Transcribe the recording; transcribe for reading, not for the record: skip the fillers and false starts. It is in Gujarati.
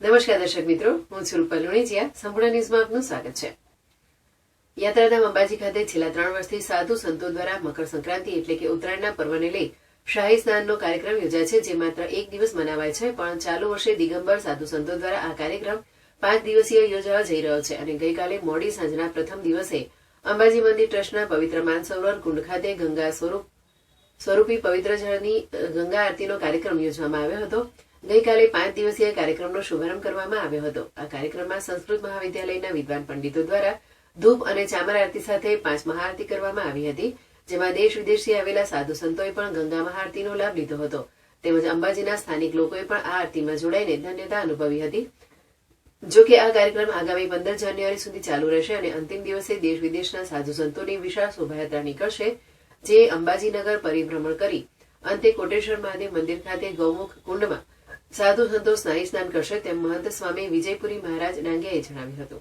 નમસ્કાર દર્શક મિત્રો, હું છું રૂપલ લુણીચિયા. સંપૂર્ણ ન્યૂઝમાં આપનું સ્વાગત છે. યાત્રાધામ અંબાજી ખાતે છેલ્લા 3 વર્ષથી સાધુ સંતો દ્વારા મકર સંક્રાંતિ એટલે કે ઉત્તરાયણના પર્વને લઈ શાહી સ્નાનનો કાર્યક્રમ યોજાય છે, જે માત્ર 1 દિવસ મનાવાય છે. પણ ચાલુ વર્ષે દિગંબર સાધુ સંતો દ્વારા આ કાર્યક્રમ 5 દિવસીય યોજાવા જઈ રહ્યો છે અને ગઈકાલે મોડી સાંજના પ્રથમ દિવસે અંબાજી મંદિર ટ્રસ્ટના પવિત્ર માનસરોવર કુંડ ખાતે ગંગા સ્વરૂપી પવિત્ર જળની ગંગા આરતીનો કાર્યક્રમ યોજવામાં આવ્યો હતો. ગઈકાલે 5 દિવસીય કાર્યક્રમનો શુભારંભ કરવામાં આવ્યો હતો. આ કાર્યક્રમમાં સંસ્કૃત મહાવિદ્યાલયના વિદ્વાન પંડિતો દ્વારા ધૂપ અને ચામર આરતી સાથે 5 મહાઆરતી કરવામાં આવી હતી, જેમાં દેશ વિદેશથી આવેલા સાધુ સંતોએ પણ ગંગા મહાઆરતીનો લાભ લીધો હતો. તેમજ અંબાજીના સ્થાનિક લોકોએ પણ આ આરતીમાં જોડાઈને ધન્યતા અનુભવી હતી. જો કે આ કાર્યક્રમ આગામી 15 જાન્યુઆરી સુધી ચાલુ રહેશે અને અંતિમ દિવસે દેશ વિદેશના સાધુ સંતોની વિશાળ શોભાયાત્રા નીકળશે, જે અંબાજી નગર પરિભ્રમણ કરી અંતે કોટેશ્વર મહાદેવ મંદિર ખાતે ગૌમુખ કુંડમાં સાધુ સંતો સ્નાયુ સ્નાન કરશે, તેમ મહંત સ્વામી વિજયપુરી મહારાજ ડાંગિયાએ જણાવ્યું હતું.